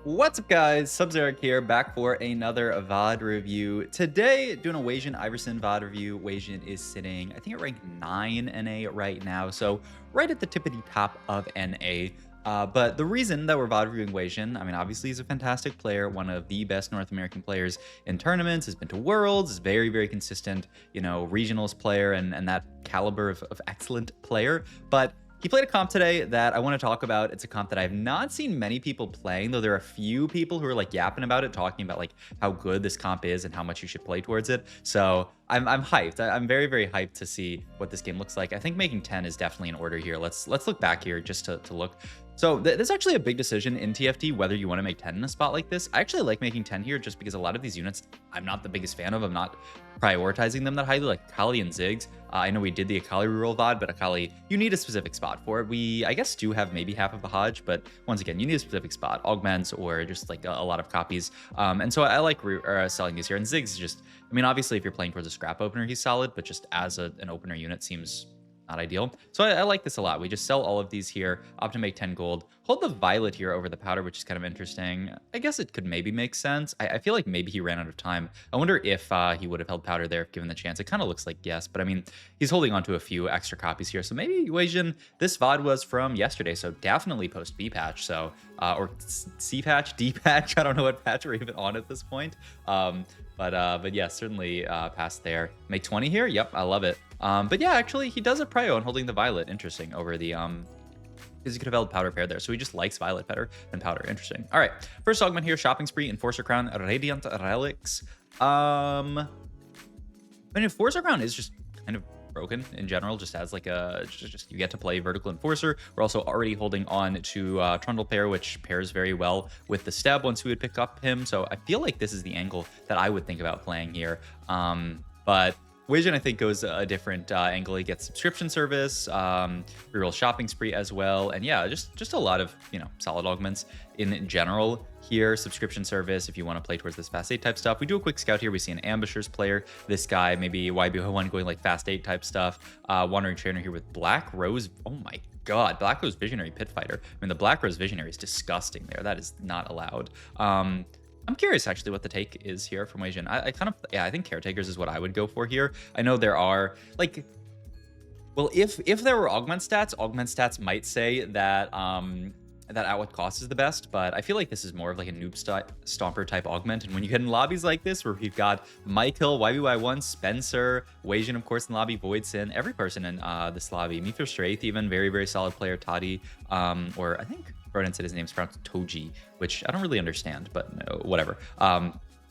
What's up, guys? Sub-Zeric here, back for another VOD review. Today, doing a Iverson VOD review. Wasian is sitting, I think, at rank 9 NA right now, so right at the tippity top of NA. But the reason that we're VOD reviewing Wasian, I mean, obviously he's a fantastic player, one of the best North American players in tournaments, has been to Worlds, is very, very consistent, regionals player and that caliber of excellent player. But he played a comp today that I want to talk about. It's a comp that I've not seen many people playing, though there are a few people who are like yapping about it, talking about like how good this comp is and how much you should play towards it. So I'm hyped. I'm very, very hyped to see what this game looks like. I think making 10 is definitely in order here. Let's look back here just to look. So there's actually a big decision in TFT whether you want to make 10 in a spot like this. I actually like making 10 here just because a lot of these units I'm not the biggest fan of. I'm not prioritizing them that highly, like Akali and Ziggs. I know we did the Akali reroll VOD, but Akali, you need a specific spot for it. We, I guess, do have maybe half of a Hodge, but once again, you need a specific spot, Augments or just like a lot of copies. And so I like selling these here. And Ziggs is just, I mean, obviously, if you're playing towards a scrap opener, he's solid, but just as an opener unit seems not ideal. So I like this a lot. We just sell all of these here, opt to make 10 gold, hold the violet here over the powder, which is kind of interesting. I guess it could maybe make sense. I feel like maybe he ran out of time. I wonder if he would have held powder there if given the chance. It kind of looks like yes, but I mean, he's holding on to a few extra copies here. So maybe Wasian, this VOD was from yesterday, so definitely post B patch. So, or C patch, D patch. I don't know what patch we're even on at this point. But yeah, certainly past there. Make 20 here. Yep, I love it. But yeah, actually, he does a prio on holding the violet. Interesting over the because he could have held powder pair there, so he just likes violet better than powder. Interesting. All right, first augment here: shopping spree, enforcer crown, radiant relics. I mean, enforcer crown is just kind of broken in general, just as like a just you get to play vertical enforcer. We're also already holding on to trundle pair, which pairs very well with the stab once we would pick up him. So I feel like this is the angle that I would think about playing here. But Wasian, I think, goes a different angle. He gets subscription service, reroll shopping spree as well, and yeah, just a lot of solid augments in general here. Subscription service if you want to play towards this fast 8 type stuff. We do a quick scout here. We see an ambushers player. This guy maybe YB1 going like fast 8 type stuff. Wandering trainer here with Black Rose. Oh my god, Black Rose Visionary Pit Fighter. I mean, the Black Rose Visionary is disgusting there. That is not allowed. I'm curious actually what the take is here from Wasian. I kind of, yeah, I think caretakers is what I would go for here. I know there are like, well, if there were augment stats might say that that at what cost is the best, but I feel like this is more of like a noob stomper type augment. And when you get in lobbies like this where we've got Michael, YBY1, Spencer, Wasian, of course, in the lobby, Voidson, every person in this lobby, Mithra Straith, even very, very solid player, Toddy, or I think Ronan said his name's pronounced Toji, which I don't really understand, but no, whatever.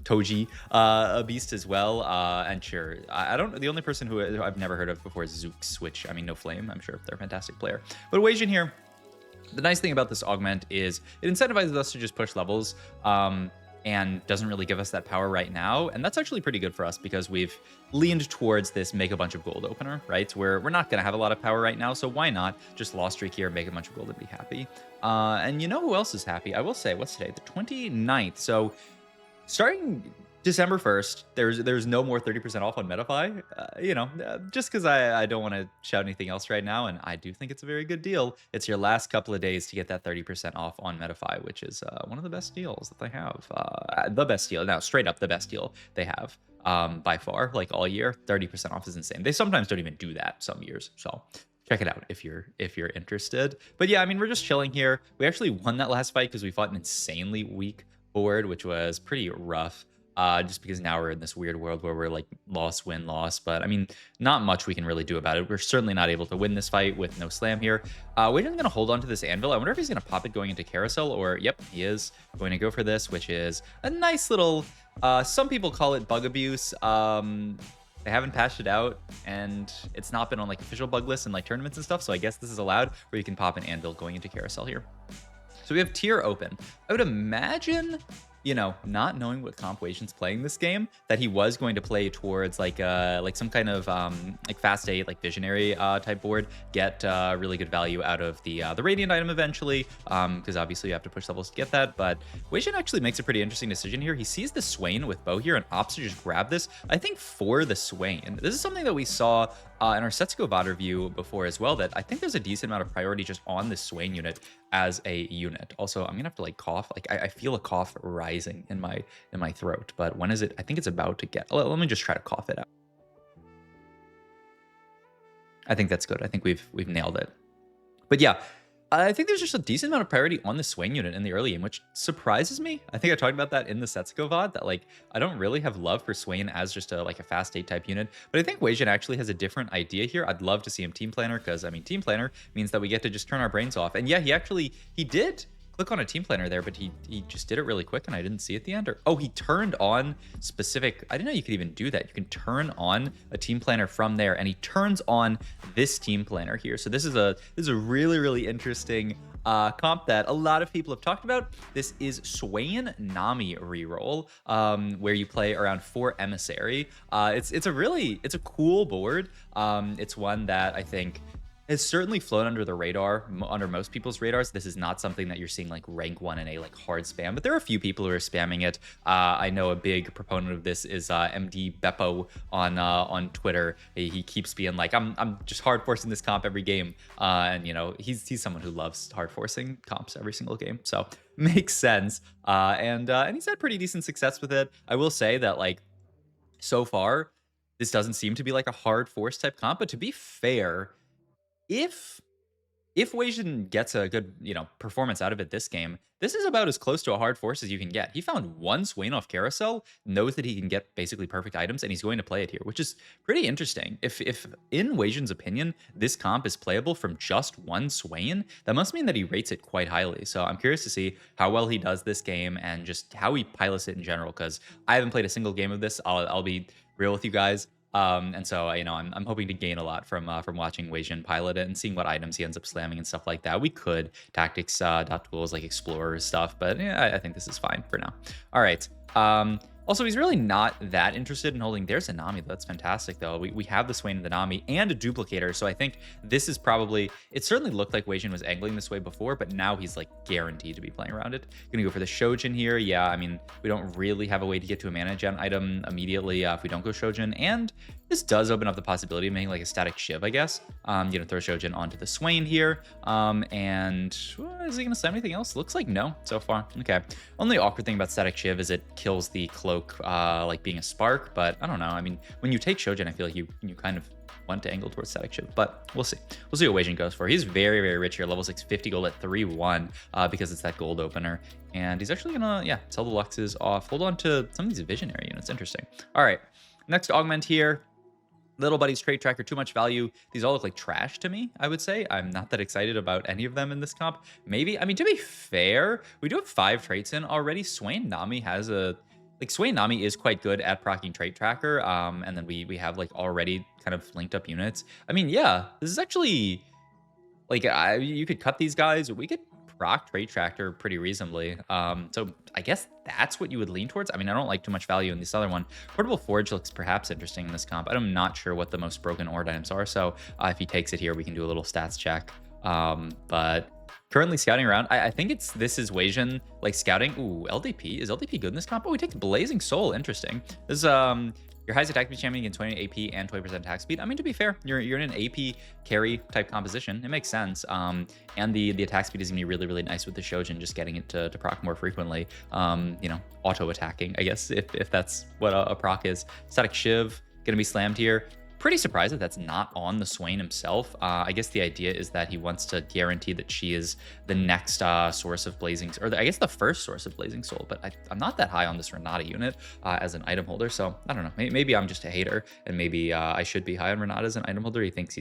Toji, a beast as well, and sure, I don't. The only person who I've never heard of before is Zooks, which I mean, no flame. I'm sure they're a fantastic player, but Wasian here. The nice thing about this augment is it incentivizes us to just push levels. And doesn't really give us that power right now. And that's actually pretty good for us because we've leaned towards this make a bunch of gold opener, right? Where we're not going to have a lot of power right now. So why not just lost streak here, make a bunch of gold and be happy? And you know who else is happy? I will say, what's today? The 29th. So starting December 1st, there's no more 30% off on Metafy, just because I don't want to shout anything else right now, and I do think it's a very good deal. It's your last couple of days to get that 30% off on Metafy, which is one of the best deals that they have. The best deal, now straight up the best deal they have by far, like all year. 30% off is insane. They sometimes don't even do that some years, so check it out if you're interested. But yeah, I mean, we're just chilling here. We actually won that last fight because we fought an insanely weak board, which was pretty rough. Just because now we're in this weird world where we're like loss, win, loss. But I mean, not much we can really do about it. We're certainly not able to win this fight with no slam here. We're going to hold on to this anvil. I wonder if he's going to pop it going into carousel, or yep, he is going to go for this, which is a nice little, some people call it bug abuse. They haven't patched it out, and it's not been on like official bug lists and like tournaments and stuff. So I guess this is allowed where you can pop an anvil going into carousel here. So we have tier open. I would imagine, not knowing what comp Wasian's playing this game, that he was going to play towards like some kind of like fast 8, like visionary type board, get really good value out of the radiant item eventually, because obviously you have to push levels to get that. But Wasian actually makes a pretty interesting decision here. He sees the Swain with bow here and opts to just grab this, I think, for the Swain. This is something that we saw in our Setsuko VOD review before as well that I think there's a decent amount of priority just on this Swain unit as a unit. Also, I'm gonna have to like cough. Like I feel a cough rising in my throat, but when is it? I think it's about to get. Let me just try to cough it out. I think that's good. I think we've nailed it. But yeah, I think there's just a decent amount of priority on the Swain unit in the early game, which surprises me. I think I talked about that in the Setsuko VOD, that like I don't really have love for Swain as just a like a fast 8 type unit. But I think Wasian actually has a different idea here. I'd love to see him team planner, because I mean team planner means that we get to just turn our brains off. And yeah, he did click on a team planner there, but he just did it really quick and I didn't see at the end. Or oh, he turned on specific. I didn't know you could even do that. You can turn on a team planner from there, and he turns on this team planner here. So this is a really interesting comp that a lot of people have talked about. This is Swain Nami reroll, where you play around 4 emissary. It's a cool board. It's one that I think has certainly flown under the radar, under most people's radars. This is not something that you're seeing like rank 1 in a like hard spam, but there are a few people who are spamming it. I know a big proponent of this is MD Beppo on Twitter. He keeps being like, I'm just hard forcing this comp every game, and you know he's someone who loves hard forcing comps every single game, so makes sense. And he's had pretty decent success with it. I will say that like so far, this doesn't seem to be like a hard force type comp, but to be fair, if Wasian gets a good, performance out of it this game, this is about as close to a hard force as you can get. He found one Swain off carousel, knows that he can get basically perfect items, and he's going to play it here, which is pretty interesting. If in Wasian's opinion, this comp is playable from just one Swain, that must mean that he rates it quite highly. So I'm curious to see how well he does this game and just how he pilots it in general, because I haven't played a single game of this. I'll be real with you guys. And so, I'm hoping to gain a lot from watching Wasian pilot it and seeing what items he ends up slamming and stuff like that. We could tactics tools like explorers stuff, but yeah, I think this is fine for now. All right. Also, he's really not that interested in holding. There's a Nami. That's fantastic, though. We have the Swain and the Nami and a duplicator. So I think this is probably, it certainly looked like Wasian was angling this way before, but now he's like guaranteed to be playing around it. Gonna go for the Shojin here. Yeah, I mean, we don't really have a way to get to a mana gen item immediately if we don't go Shojin. And this does open up the possibility of making like a static Shiv, I guess. Throw Shojin onto the Swain here. And is he gonna slam anything else? Looks like no so far. Okay. Only awkward thing about static Shiv is it kills the cloak like being a spark, but I don't know. I mean, when you take Shojin, I feel like you kind of want to angle towards static Shiv, but we'll see. We'll see what Wasian goes for. He's very, very rich here. Level 6, 50 gold at 3-1 because it's that gold opener. And he's actually gonna, sell the Luxes off. Hold on to some of these visionary units. Interesting. All right, next augment here. Little Buddy's Trait Tracker, too much value. These all look like trash to me, I would say. I'm not that excited about any of them in this comp. Maybe, I mean, to be fair, we do have 5 traits in already. Swain Nami has Swain Nami is quite good at proccing Trait Tracker, and then we have like already kind of linked up units. I mean, yeah, this is actually like you could cut these guys. We could proc Trait Tracker pretty reasonably. So I guess that's what you would lean towards. I mean, I don't like too much value in this other one. Portable Forge looks perhaps interesting in this comp. I'm not sure what the most broken ore items are, so if he takes it here, we can do a little stats check. But currently scouting around, I think this is Wasian like scouting. Ooh, LDP. Is LDP good in this comp? Oh, he takes Blazing Soul. Interesting. This is your highest attack speed champion against 20 AP and 20% attack speed. I mean, to be fair, you're in an AP carry type composition. It makes sense. And the attack speed is gonna be really, really nice with the Shojin, just getting it to proc more frequently. Auto attacking, I guess, if that's what a proc is. Static Shiv gonna be slammed here. Pretty surprised that that's not on the Swain himself. I guess the idea is that he wants to guarantee that she is the next source of Blazing, or I guess the first source of Blazing Soul, but I'm not that high on this Renata unit as an item holder, so I don't know. Maybe I'm just a hater, and maybe I should be high on Renata as an item holder. He thinks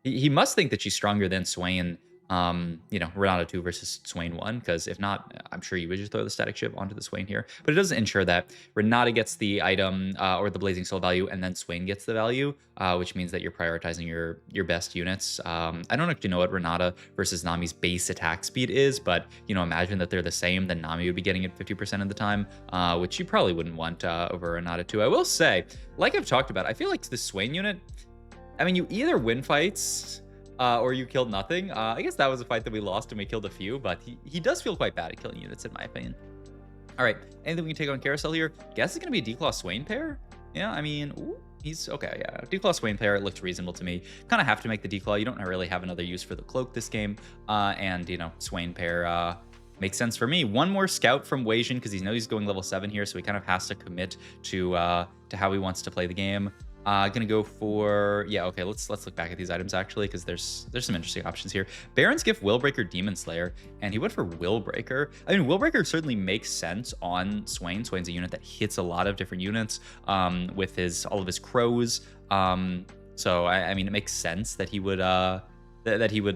he must think that she's stronger than Swain, Renata 2 versus Swain 1, because if not, I'm sure you would just throw the static Shiv onto the Swain here. But it doesn't ensure that Renata gets the item or the Blazing Soul value and then Swain gets the value, which means that you're prioritizing your best units. I don't actually know what Renata versus Nami's base attack speed is, but imagine that they're the same, then Nami would be getting it 50% of the time, which you probably wouldn't want over Renata 2. I will say, like I've talked about, I feel like the Swain unit, I mean, you either win fights or you killed nothing. I guess that was a fight that we lost and we killed a few, but he does feel quite bad at killing units in my opinion. All right, anything we can take on carousel here? Guess it's gonna be a Declaw Swain pair. Yeah, I mean, ooh, he's okay. Yeah, Declaw Swain player, it looks reasonable to me. Kind of have to make the Declaw. You don't really have another use for the cloak this game. And you know, Swain pair makes sense for me. One more scout from Wasian because he knows he's going level 7 here, so he kind of has to commit to how he wants to play the game. Gonna go for, yeah, okay, let's look back at these items actually, because there's some interesting options here. Baron's Gift, Willbreaker, Demon Slayer, and he went for Willbreaker. I mean, Willbreaker certainly makes sense on Swain. Swain's a unit that hits a lot of different units with all of his crows. So I mean, it makes sense that he would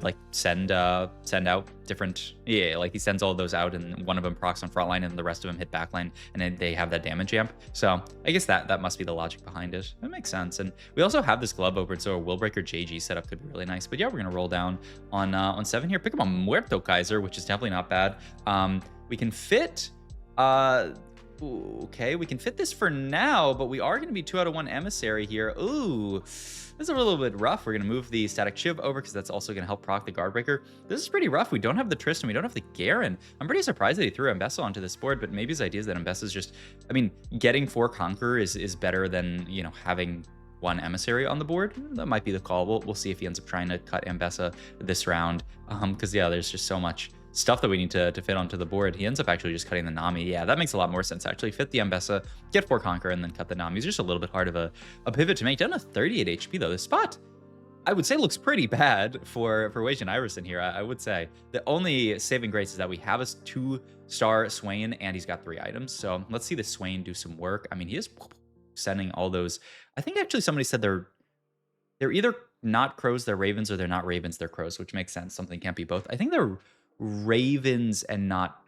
like send out different, yeah, like he sends all of those out and one of them procs on front line and the rest of them hit backline, and then they have that damage amp. So I guess that must be the logic behind it. That makes sense. And we also have this glove open, so a Willbreaker JG setup could be really nice. But yeah, we're gonna roll down on 7 here. Pick up a Muerto Kaiser, which is definitely not bad. We can fit okay, we can fit this for now, but we are going to be 2 out of 1 emissary here. Ooh, this is a little bit rough. We're going to move the static shiv over because that's also going to help proc the Guardbreaker. This is pretty rough. We don't have the Tristan. We don't have the Garen. I'm pretty surprised that he threw Mbessa onto this board, but maybe his idea is that Mbessa is just, I mean, getting 4 Conqueror is better than, you know, having 1 emissary on the board. That might be the call. We'll see if he ends up trying to cut Mbessa this round, because yeah, there's just so much stuff that we need to fit onto the board. He ends up actually just cutting the Nami. Yeah, that makes a lot more sense actually. Fit the Mbessa, get 4 Conqueror, and then cut the Nami. It's just a little bit hard of a pivot to make. Down to 38 HP though. This spot, I would say, looks pretty bad for WasianIverson here. I would say the only saving grace is that we have a 2-star Swain and he's got 3 items. So let's see the Swain do some work. I mean, he is sending all those. I think actually somebody said they're either not crows, they're ravens, or they're not ravens, they're crows, which makes sense. Something can't be both. I think they're ravens and not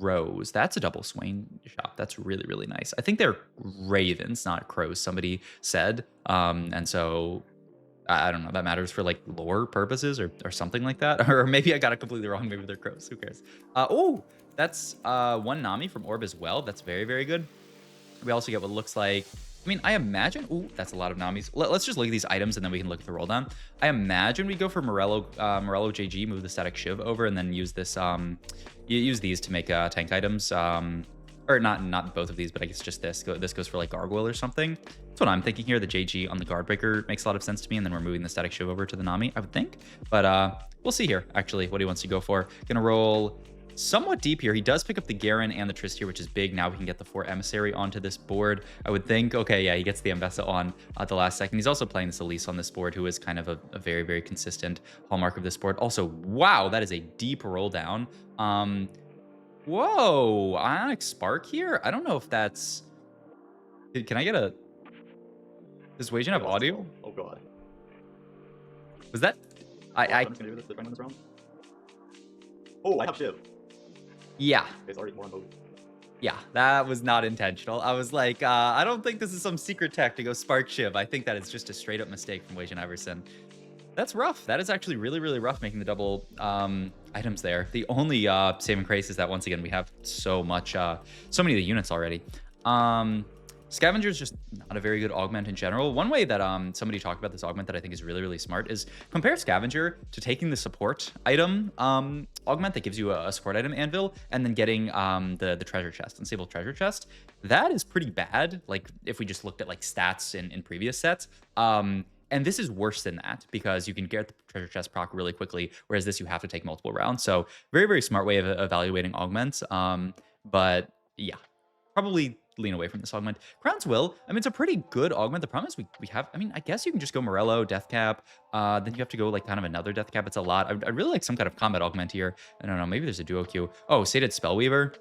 crows. That's a double Swain shop. That's really, really nice. I think they're ravens, not crows, somebody said. And so I don't know, that matters for like lore purposes or something like that. Or maybe I got it completely wrong. Maybe they're crows. Who cares? Oh, that's 1 Nami from Orb as well. That's very, very good. We also get what looks like, I mean, I imagine, ooh, that's a lot of Namis. Let's just look at these items and then we can look at the roll down. I imagine we go for Morello JG, move the static shiv over, and then use this, use these to make tank items. Or not both of these, but I guess just this. This goes for like Gargoyle or something. That's what I'm thinking here. The JG on the Guardbreaker makes a lot of sense to me, and then we're moving the static shiv over to the Nami, I would think. But we'll see here, actually, what he wants to go for. Gonna roll somewhat deep here. He does pick up the Garen and the Trist here, which is big. Now we can get the 4 Emissary onto this board, I would think. Okay, yeah, he gets the Mbessa on at the last second. He's also playing this Elise on this board, who is kind of a very, very consistent hallmark of this board. Also, wow, that is a deep roll down. Whoa, Ionic Spark here? I don't know if that's... Can I get a... Does Wasian have audio? Oh, God. Was that... I'm just gonna do this round. Oh, I have Shiv. Yeah. It's already more on both. Yeah, that was not intentional. I was like, I don't think this is some secret tech to go Spark Shiv. I think that it's just a straight up mistake from WasianIverson. That's rough. That is actually really, really rough making the double items there. The only saving grace is that once again, we have so many of the units already. Scavenger is just not a very good augment in general. One way that somebody talked about this augment that I think is really, really smart is compare Scavenger to taking the support item augment that gives you a support item anvil, and then getting the treasure chest, Unstable treasure chest. That is pretty bad, like if we just looked at like stats in previous sets. And this is worse than that because you can get the treasure chest proc really quickly, whereas this you have to take multiple rounds. So very, very smart way of evaluating augments. But yeah, probably lean away from this augment. Crown's Will, I mean, it's a pretty good augment. The problem is we have, I mean, I guess you can just go Morello, Death Cap. Then you have to go like kind of another Death Cap. It's a lot. I'd really like some kind of combat augment here. I don't know, maybe there's a duo Q. Oh, Sated Spellweaver.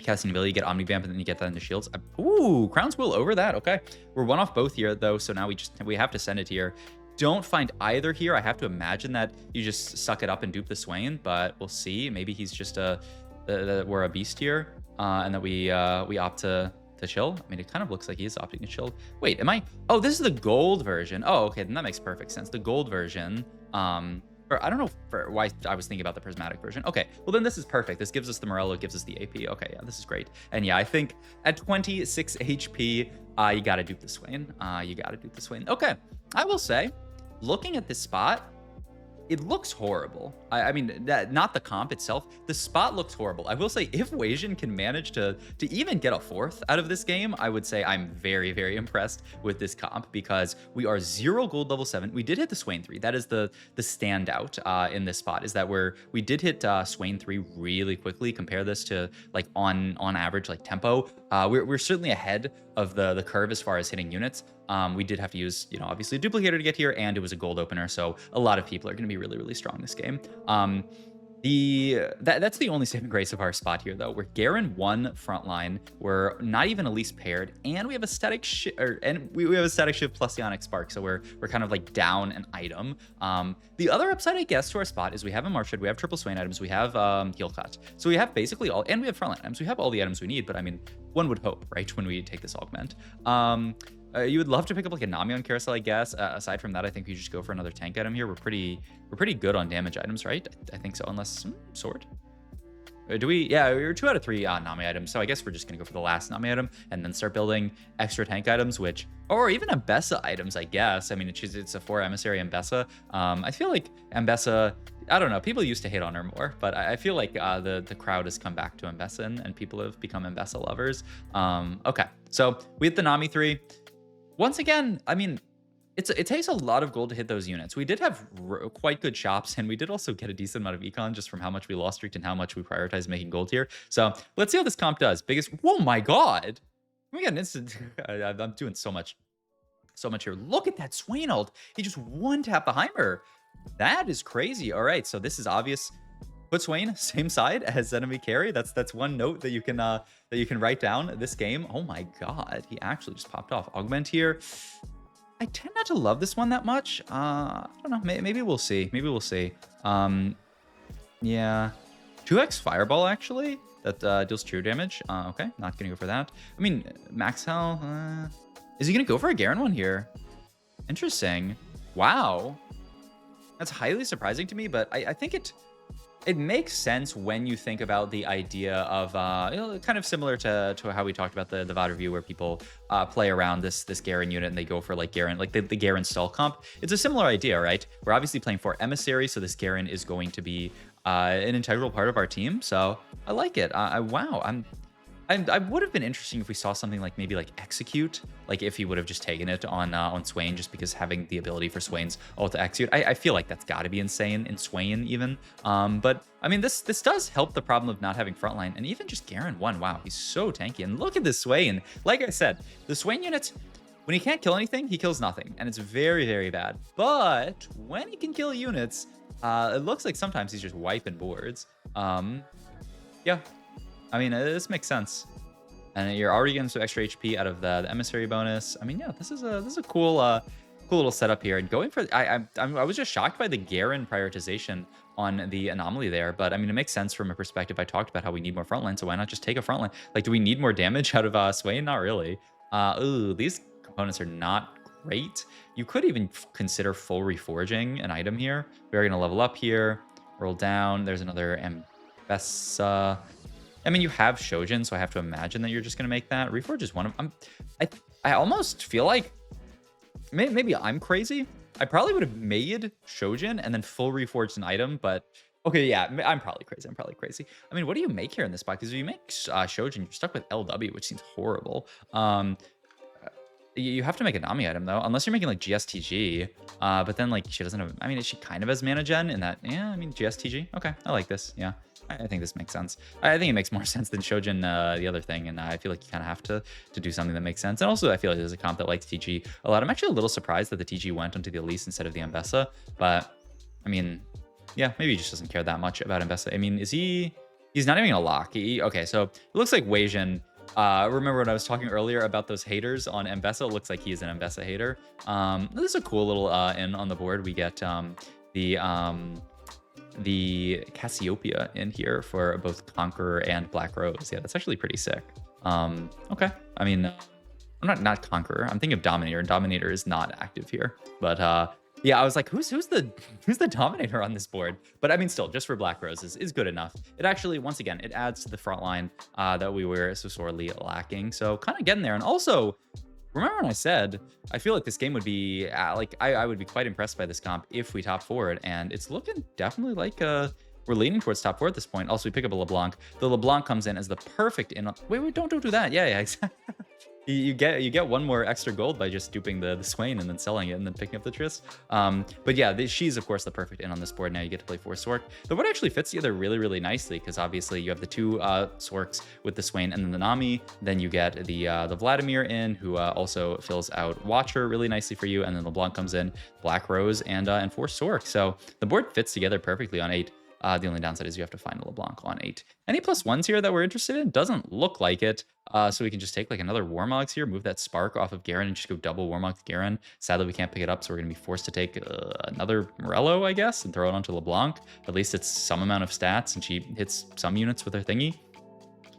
Casting ability, you get Omnivamp, and then you get that into shields. Ooh, Crown's Will over that. Okay, we're one off both here though, so now we have to send it here. Don't find either here. I have to imagine that you just suck it up and dupe the Swain, but we'll see. Maybe he's just we're a beast here, and that we opt to chill. I mean, it kind of looks like he is opting to chill. Wait, am I? Oh, this is the gold version. Oh, okay, then that makes perfect sense. The gold version. Or I don't know why I was thinking about the prismatic version. Okay, well then this is perfect. This gives us the Morello, gives us the AP. Okay, yeah, this is great. And yeah, I think at 26 HP, you gotta dupe the Swain. You gotta dupe the Swain. Okay, I will say, looking at this spot, it looks horrible. I mean, that not the comp itself. The spot looks horrible. I will say, if Wasian can manage to even get a fourth out of this game, I would say I'm very, very impressed with this comp because we are 0 gold level 7. We did hit the Swain 3. That is the standout in this spot, is that we did hit Swain 3 really quickly. Compare this to like on average like tempo. We're certainly ahead of the curve as far as hitting units. We did have to use, obviously a duplicator to get here, and it was a gold opener, so a lot of people are going to be really, really strong this game. That's the only saving grace of our spot here, though. We're Garen 1 frontline. We're not even Elise paired, and we have a static shift, we have a static shift plus the Onyx Spark, so we're kind of like down an item. The other upside, I guess, to our spot is we have a Marshad, we have triple Swain items, we have heal cut, so we have basically all, and we have frontline items. We have all the items we need, but I mean, one would hope, right, when we take this augment. You would love to pick up like a Nami on carousel, I guess. Aside from that, I think we just go for another tank item here. We're pretty good on damage items, right? I think so, unless sword. Do we? Yeah, we were 2 out of 3 Nami items, so I guess we're just gonna go for the last Nami item and then start building extra tank items, or even Ambessa items, I guess. I mean, it's a 4 emissary Ambessa. I feel like Ambessa, I don't know, people used to hate on her more, but I feel like the crowd has come back to Ambessa and people have become Ambessa lovers. Okay, so we hit the Nami 3. Once again, I mean, it takes a lot of gold to hit those units. We did have quite good shops, and we did also get a decent amount of econ just from how much we lost streaked and how much we prioritized making gold here. So let's see how this comp does. Oh my god, we got an instant. I'm doing so much here. Look at that Swain ult. He just one tap the Heimer. That is crazy. All right, so this is obvious. Put Swain same side as enemy carry. That's one note that you can write down this game. Oh my god, he actually just popped off. Augment here. I tend not to love this one that much. I don't know. Maybe we'll see. Maybe we'll see. Yeah, 2x fireball actually. That deals true damage. Okay, not gonna go for that. I mean, max health. Is he gonna go for a Garen one here? Interesting. Wow, that's highly surprising to me. But I think it makes sense when you think about the idea of kind of similar to how we talked about the VOD review, where people play around this Garen unit and they go for like Garen, like the Garen stall comp. It's a similar idea, right? We're obviously playing for emissary, so this Garen is going to be an integral part of our team. So I like it. Wow, I would have been interesting if we saw something like maybe like execute, like if he would have just taken it on Swain, just because having the ability for Swain's ult to execute. I feel like that's got to be insane in Swain even. But I mean, this does help the problem of not having frontline, and even just Garen 1. Wow, he's so tanky. And look at this Swain. Like I said, the Swain units, when he can't kill anything, he kills nothing, and it's very, very bad. But when he can kill units, it looks like sometimes he's just wiping boards. Yeah. I mean, this makes sense, and you're already getting some extra HP out of the emissary bonus. I mean, yeah, this is a cool little setup here. And going for, I was just shocked by the Garen prioritization on the Anomaly there, but I mean, it makes sense from a perspective. I talked about how we need more frontline, so why not just take a frontline? Like, do we need more damage out of Swain? Not really. Ooh, these components are not great. You could even consider full reforging an item here. We're gonna level up here, roll down. There's another Ambessa. I mean, you have Shojin, so I have to imagine that you're just going to make that. Reforge is one of them. I almost feel like maybe I'm crazy. I probably would have made Shojin and then full reforged an item, but okay, yeah, I'm probably crazy. I mean, what do you make here in this spot? Because if you make Shojin, you're stuck with LW, which seems horrible. You have to make a Nami item, though, unless you're making like GSTG. But then like she doesn't have, I mean, she kind of has mana gen in that. Yeah, I mean, GSTG. Okay, I like this. Yeah. I think this makes sense. I think it makes more sense than Shojin, the other thing, and I feel like you kind of have to do something that makes sense. And also, I feel like there's a comp that likes TG a lot. I'm actually a little surprised that the TG went onto the Elise instead of the Ambessa, but I mean, yeah, maybe he just doesn't care that much about Ambessa. I mean, he's not even a lock. Okay, so it looks like Wasian. Remember when I was talking earlier about those haters on Ambessa? It looks like he's an Ambessa hater. This is a cool little in on the board. We get the Cassiopeia in here for both Conqueror and Black Rose. Yeah, that's actually pretty sick. Okay. I mean, I'm not Conqueror. I'm thinking of Dominator, and Dominator is not active here. But yeah, I was like, who's the Dominator on this board? But I mean, still, just for Black Rose is good enough. It actually, once again, it adds to the front line that we were so sorely lacking. So kind of getting there. And also, Remember when I said I feel like this game would be like I would be quite impressed by this comp if we top forward, and it's looking definitely like we're leaning towards top four at this point. Also, we pick up a LeBlanc. The LeBlanc comes in as the perfect in. Wait, don't do that. Yeah, exactly. You get one more extra gold by just duping the Swain and then selling it and then picking up the Triss. But yeah, she's of course the perfect in on this board. Now you get to play 4 Sork. The board actually fits together really nicely because obviously you have the 2 Sorks with the Swain and then the Nami. Then you get the Vladimir in, who also fills out Watcher really nicely for you, and then LeBlanc comes in, Black Rose, and 4 Sork. So the board fits together perfectly on 8. The only downside is you have to find a LeBlanc on 8. Any +1s here that we're interested in? Doesn't look like it. So we can just take like another Warmogs here, move that Spark off of Garen and just go double Warmog Garen. Sadly, we can't pick it up, so we're going to be forced to take another Morello, I guess, and throw it onto LeBlanc. At least it's some amount of stats, and she hits some units with her thingy.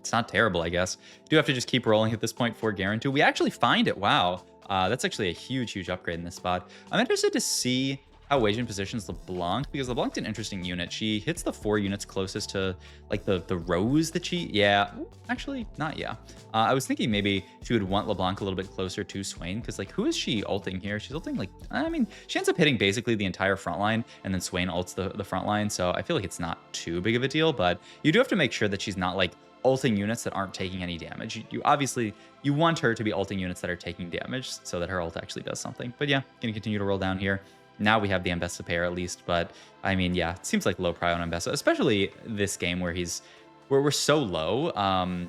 It's not terrible, I guess. Do have to just keep rolling at this point for Garen too. We actually find it. Wow. That's actually a huge upgrade in this spot. I'm interested to see how Wasian positions LeBlanc, because LeBlanc's an interesting unit. She hits the 4 units closest to like the rows that she, yeah, actually not, yeah. I was thinking maybe she would want LeBlanc a little bit closer to Swain, because like who is she ulting here? She's ulting like, I mean, she ends up hitting basically the entire front line, and then Swain ults the front line, so I feel like it's not too big of a deal, but you do have to make sure that she's not like ulting units that aren't taking any damage. You obviously, you want her to be ulting units that are taking damage so that her ult actually does something. But yeah, gonna continue to roll down here. Now we have the Ambessa pair at least, but I mean, yeah, it seems like low prio on Ambessa, especially this game where we're so low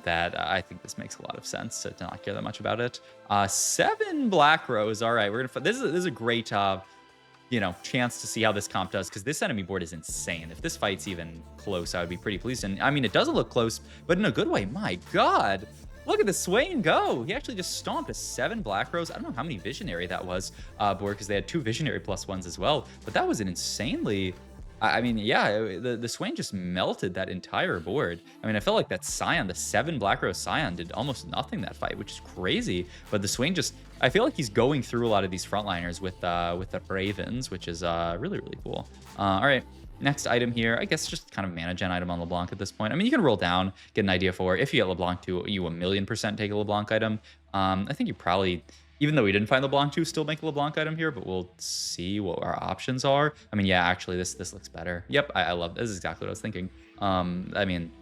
that I think this makes a lot of sense to not care that much about it. 7 Black Rose. All right, we're gonna. This is a great chance to see how this comp does, because this enemy board is insane. If this fight's even close, I would be pretty pleased. And I mean, it doesn't look close, but in a good way. My God. Look at the Swain go. He actually just stomped a 7 Black Rose. I don't know how many Visionary that was, board, because they had 2 Visionary +1s as well. But that was an insanely... I mean, yeah, the Swain just melted that entire board. I mean, I felt like that Scion, the 7 Black Rose Scion, did almost nothing that fight, which is crazy. But the Swain just... I feel like he's going through a lot of these frontliners with the Ravens, which is really cool. All right. Next item here, I guess just kind of mana gen item on LeBlanc at this point. I mean, you can roll down, get an idea for if you get LeBlanc 2, you 1,000,000% take a LeBlanc item. I think you probably, even though we didn't find LeBlanc 2, still make a LeBlanc item here, but we'll see what our options are. I mean, yeah, actually, this looks better. Yep, I love this. Is exactly what I was thinking. I mean,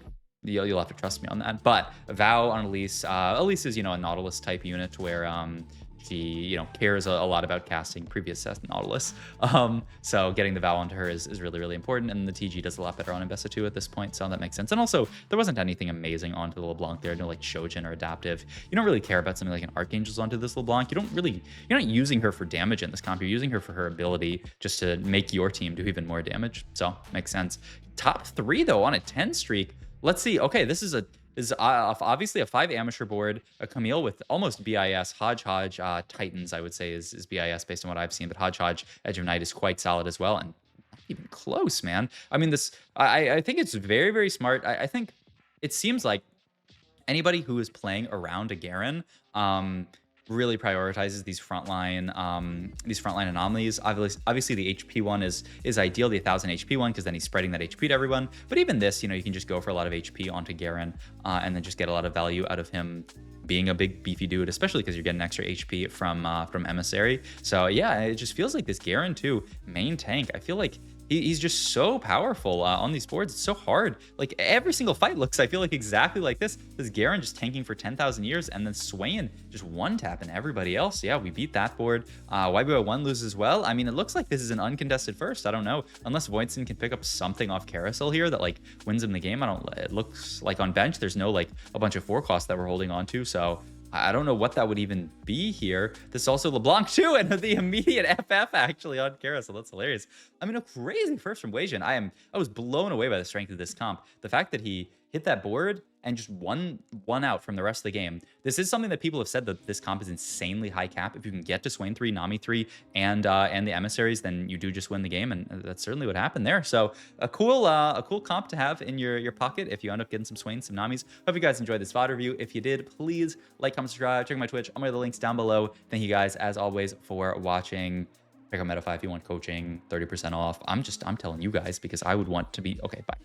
you'll have to trust me on that. But Vow on Elise. Elise is, a Nautilus type unit where she, cares a lot about casting previous set Nautilus. So getting the Vow onto her is really important, and the TG does a lot better on Ambessa 2 at this point, so that makes sense. And also, there wasn't anything amazing onto the LeBlanc there, no like Shojin or Adaptive. You don't really care about something like an Archangel's onto this LeBlanc. You're not using her for damage in this comp, you're using her for her ability just to make your team do even more damage, so makes sense. Top 3 though on a 10 streak. Let's see. Okay, this is obviously a 5 amateur board, a Camille with almost BIS. Hodge Titans, I would say, is BIS based on what I've seen, but Hodge Edge of Night is quite solid as well, and not even close, man. I mean, I think it's very smart. I think it seems like anybody who is playing around a Garen really prioritizes these frontline anomalies. Obviously the HP one is ideal, the 1000 HP one, because then he's spreading that HP to everyone. But even this, you can just go for a lot of HP onto Garen and then just get a lot of value out of him being a big beefy dude, especially because you're getting extra HP from Emissary. So yeah, it just feels like this Garen too, main tank. I feel like he's just so powerful on these boards. It's so hard. Like every single fight looks, I feel like, exactly like this. This Garen just tanking for 10,000 years, and then Swain just one-tapping everybody else. Yeah, we beat that board. YBO1 loses as well. I mean, it looks like this is an uncontested first. I don't know. Unless Voidson can pick up something off Carousel here that like wins him the game. It looks like on bench, there's no like a bunch of 4 costs that we're holding on to. So I don't know what that would even be here. This is also LeBlanc too, and the immediate FF actually on Carousel. That's hilarious. I mean, a crazy first from Wasian. I was blown away by the strength of this comp. The fact that he hit that board and just one out from the rest of the game. This is something that people have said, that this comp is insanely high cap. If you can get to Swain 3, Nami 3, and the emissaries, then you do just win the game, and that's certainly what happened there. So a cool comp to have in your pocket if you end up getting some Swains, some Namis. Hope you guys enjoyed this VOD review. If you did, please like, comment, subscribe, check my Twitch. I'll leave the links down below. Thank you guys as always for watching. Check out Medify if you want coaching, 30% off. I'm telling you guys because I would want to be okay. Bye.